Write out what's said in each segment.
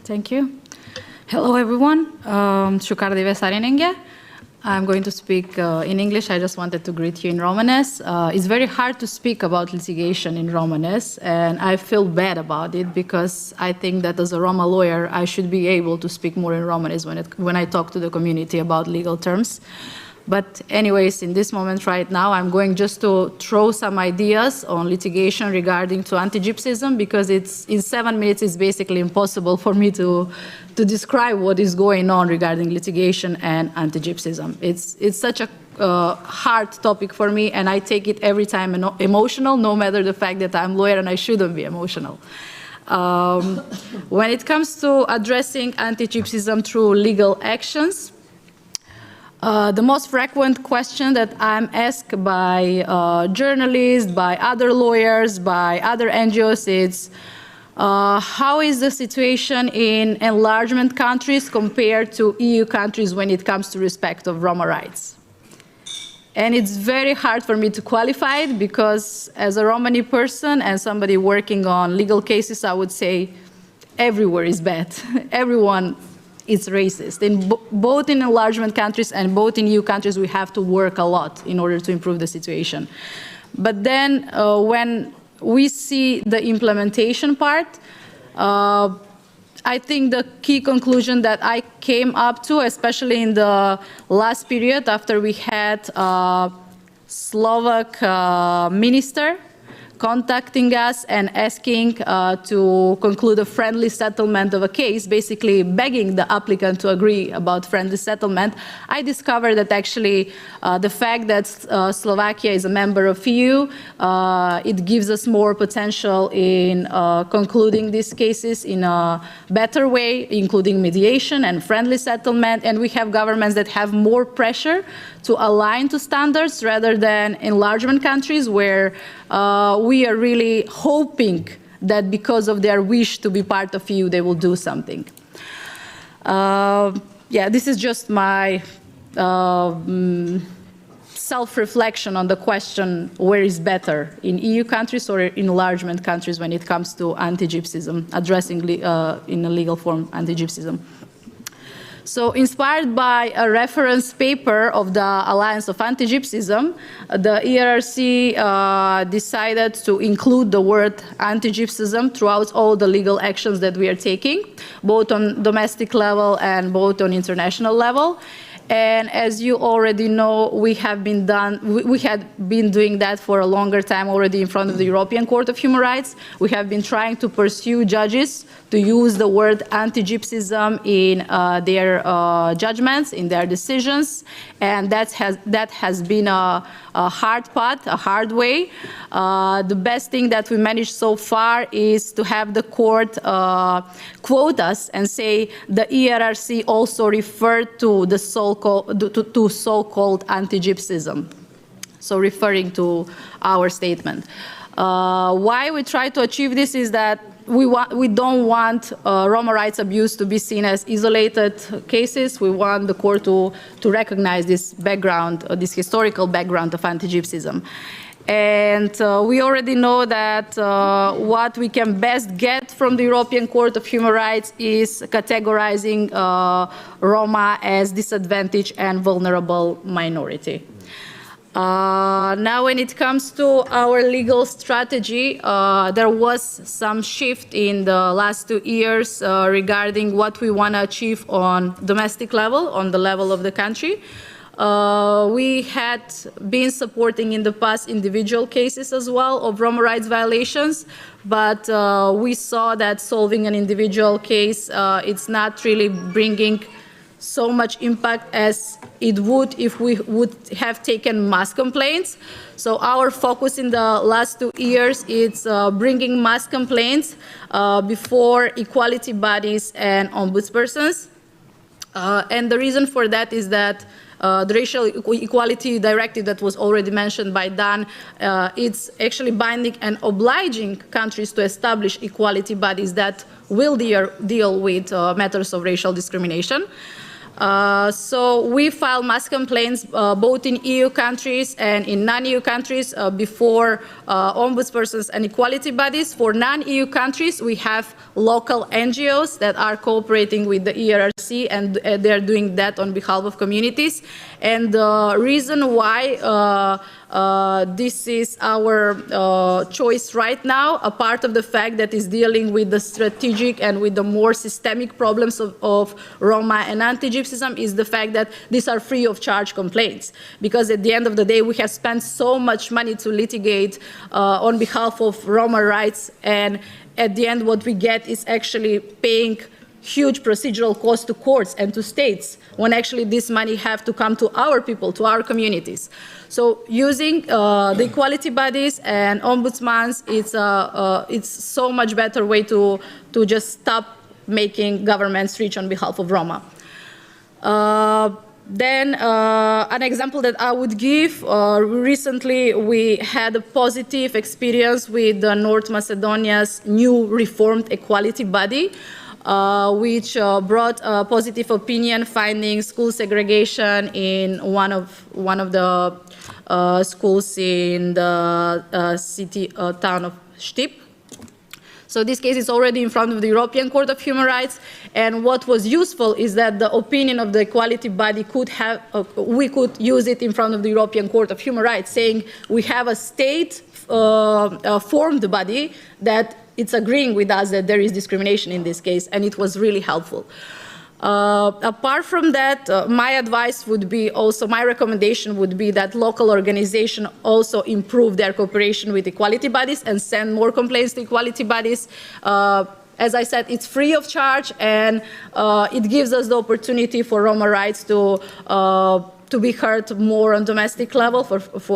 Thank you. Hello, everyone. Shukardeve Sarinenge. I'm going to speak in English. I just wanted to greet you in Romanes. It's very hard to speak about litigation in Romanes, and I feel bad about it because I think that as a Roma lawyer, I should be able to speak more in Romanes when I talk to the community about legal terms. But anyways, in this moment right now, I'm going just to throw some ideas on litigation regarding to anti-gypsyism, because it's in 7 minutes, it's basically impossible for me to describe what is going on regarding litigation and anti-gypsyism. It's such a hard topic for me, and I take it every time emotional, no matter the fact that I'm a lawyer and I shouldn't be emotional. When it comes to addressing anti-gypsyism through legal actions, the most frequent question that I'm asked by journalists, by other lawyers, by other NGOs is, how is the situation in enlargement countries compared to EU countries when it comes to respect of Roma rights? And it's very hard for me to qualify it because as a Romani person and somebody working on legal cases, I would say everywhere is bad. Everyone is racist. Both in enlargement countries and both in EU countries, we have to work a lot in order to improve the situation. But then when we see the implementation part, I think the key conclusion that I came up to, especially in the last period after we had a Slovak minister contacting us and asking to conclude a friendly settlement of a case, basically begging the applicant to agree about friendly settlement, I discovered that actually the fact that Slovakia is a member of EU, it gives us more potential in concluding these cases in a better way, including mediation and friendly settlement, and we have governments that have more pressure to align to standards rather than enlargement countries where we are really hoping that because of their wish to be part of EU, they will do something. Yeah, this is just my self-reflection on the question, where is better, in EU countries or in enlargement countries when it comes to anti-gypsyism, addressing in a legal form anti-gypsyism. So inspired by a reference paper of the Alliance of Anti-Gypsyism, the ERRC decided to include the word anti-gypsyism throughout all the legal actions that we are taking, both on domestic level and both on international level. And as you already know, we had been doing that for a longer time already in front of the European Court of Human Rights. We have been trying to pursue judges to use the word anti-gypsyism in their judgments, in their decisions, and that has been a hard path, a hard way. The best thing that we managed so far is to have the court quote us and say the ERRC also referred to the so-called anti-gypsyism, so referring to our statement. Why we try to achieve this is that we don't want Roma rights abuse to be seen as isolated cases. We want the court to recognize this background, this historical background of anti-gypsyism. And we already know that what we can best get from the European Court of Human Rights is categorizing Roma as disadvantaged and vulnerable minority. Now, when it comes to our legal strategy, there was some shift in the last 2 years regarding what we want to achieve on domestic level, on the level of the country. We had been supporting in the past individual cases as well of Roma rights violations, but we saw that solving an individual case, it's not really bringing so much impact as it would if we would have taken mass complaints. So our focus in the last 2 years is bringing mass complaints before equality bodies and ombudspersons. And the reason for that is that the Racial Equality Directive that was already mentioned by Dan, it's actually binding and obliging countries to establish equality bodies that will deal with matters of racial discrimination. So we file mass complaints both in EU countries and in non-EU countries before ombudspersons and equality bodies. For non-EU countries, we have local NGOs that are cooperating with the ERRC, and they're doing that on behalf of communities. And the reason why this is our choice right now, a part of the fact that is dealing with the strategic and with the more systemic problems of Roma and anti-gypsyism, is the fact that these are free of charge complaints. Because at the end of the day, we have spent so much money to litigate on behalf of Roma rights, and at the end what we get is actually paying huge procedural costs to courts and to states, when actually this money have to come to our people, to our communities. So using the equality bodies and ombudsmans, it's so much better way to just stop making governments reach on behalf of Roma. Then an example that I would give, recently we had a positive experience with North Macedonia's new reformed equality body, which brought a positive opinion finding school segregation in one of the schools in the town of Štip. So this case is already in front of the European Court of Human Rights, and what was useful is that the opinion of the equality body could have, we could use it in front of the European Court of Human Rights, saying we have a state formed body that it's agreeing with us that there is discrimination in this case, and it was really helpful. Apart from that, my advice would be also, my recommendation would be that local organizations also improve their cooperation with equality bodies and send more complaints to equality bodies. As I said, it's free of charge, and it gives us the opportunity for Roma rights to be heard more on domestic level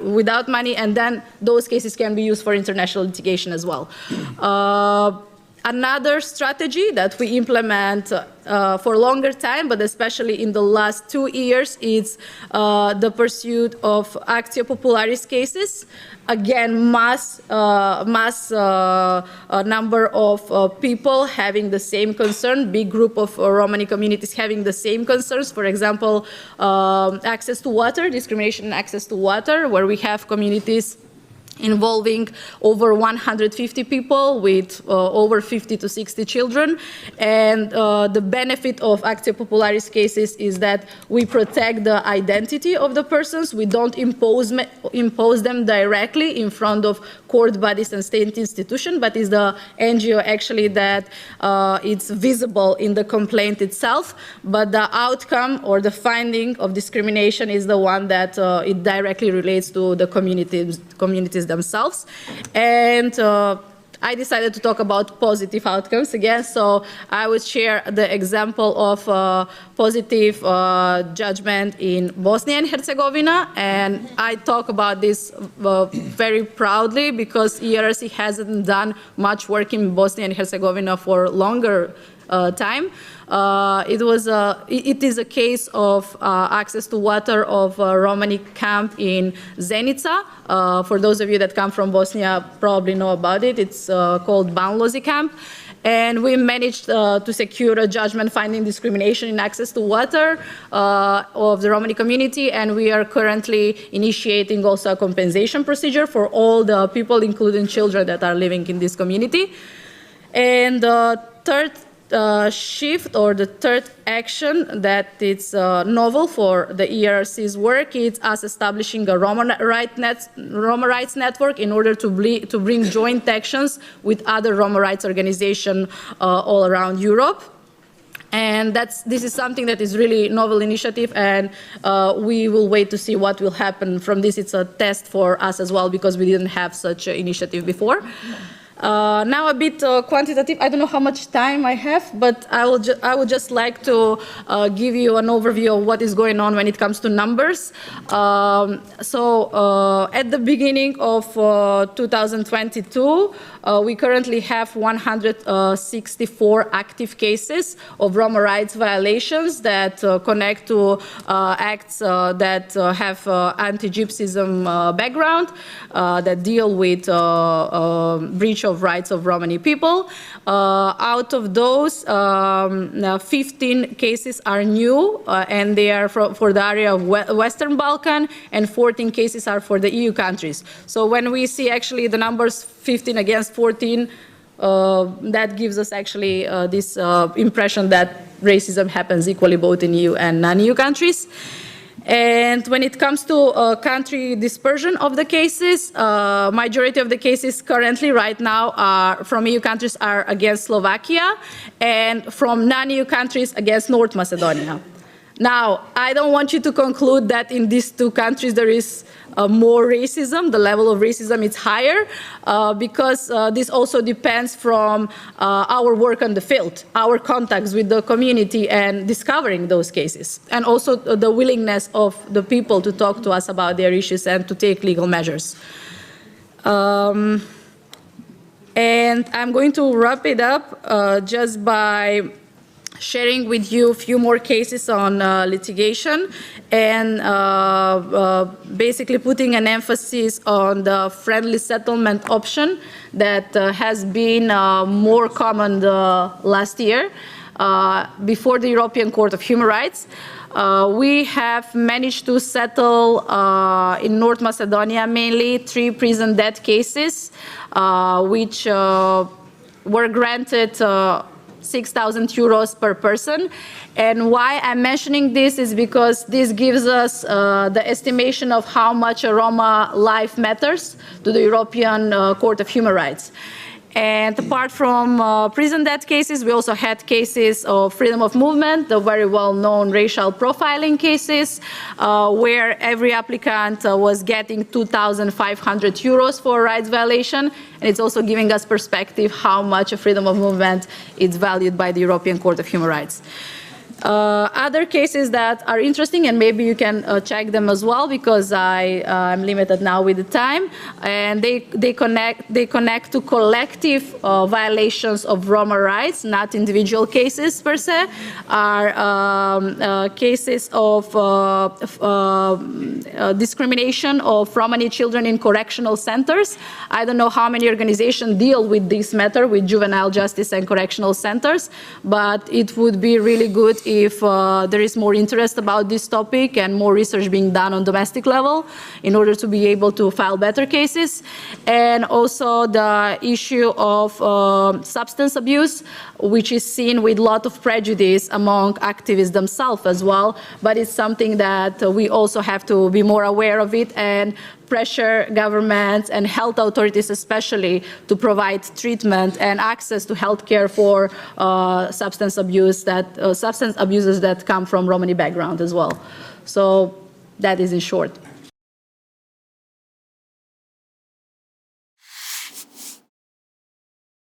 without money, and then those cases can be used for international litigation as well. Another strategy that we implement for a longer time, but especially in the last 2 years, is the pursuit of actio popularis cases. Again, mass number of people having the same concern, big group of Romani communities having the same concerns. For example, access to water, discrimination in access to water, where we have communities involving over 150 people with over 50 to 60 children. And the benefit of actio popularis cases is that we protect the identity of the persons. We don't impose them directly in front of court bodies and state institutions, but is the NGO actually that it's visible in the complaint itself, but the outcome or the finding of discrimination is the one that it directly relates to the communities themselves. And I decided to talk about positive outcomes again, so I would share the example of positive judgment in Bosnia and Herzegovina, and I talk about this very proudly because ERRC hasn't done much work in Bosnia and Herzegovina for longer time. It is a case of access to water of a Romani camp in Zenica. For those of you that come from Bosnia, probably know about it. It's called Banlozi camp. And we managed to secure a judgment finding discrimination in access to water of the Romani community, and we are currently initiating also a compensation procedure for all the people, including children, that are living in this community. And the third shift, or the third action that it's novel for the ERRC's work, is us establishing a Roma rights network in order to bring joint actions with other Roma rights organizations all around Europe. And this is something that is really novel initiative, and we will wait to see what will happen from this. It's a test for us as well, because we didn't have such an initiative before. Now a bit quantitative. I don't know how much time I have, but I would just like to give you an overview of what is going on when it comes to numbers. At the beginning of 2022, we currently have 164 active cases of Roma rights violations that connect to acts that have anti-gypsyism background, that deal with breach issue of rights of Romani people. Out of those, 15 cases are new, and they are for the area of Western Balkan, and 14 cases are for the EU countries. So when we see actually the numbers 15 against 14, that gives us actually this impression that racism happens equally both in EU and non-EU countries. And when it comes to country dispersion of the cases, majority of the cases currently right now are from EU countries are against Slovakia, and from non-EU countries against North Macedonia. Now, I don't want you to conclude that in these two countries there is more racism, the level of racism is higher, because this also depends from our work on the field, our contacts with the community and discovering those cases, and also the willingness of the people to talk to us about their issues and to take legal measures. And I'm going to wrap it up just by sharing with you a few more cases on litigation and basically putting an emphasis on the friendly settlement option that has been more common the last year before the European Court of Human Rights. We have managed to settle in North Macedonia mainly 3 prison death cases, which were granted 6,000 euros per person. And why I'm mentioning this is because this gives us the estimation of how much a Roma life matters to the European Court of Human Rights. And apart from prison death cases, we also had cases of freedom of movement, the very well-known racial profiling cases, where every applicant was getting 2,500 euros for rights violation. And it's also giving us perspective how much a freedom of movement is valued by the European Court of Human Rights. Other cases that are interesting, and maybe you can check them as well, because I'm limited now with the time, and they connect to collective violations of Roma rights, not individual cases per se, are cases of discrimination of Romani children in correctional centers. I don't know how many organizations deal with this matter, with juvenile justice and correctional centers, but it would be really good if there is more interest about this topic and more research being done on domestic level in order to be able to file better cases. And also the issue of substance abuse, which is seen with a lot of prejudice among activists themselves as well, but it's something that we also have to be more aware of it and pressure governments and health authorities especially to provide treatment and access to health care for substance abusers that come from Romani background as well. So that is in short.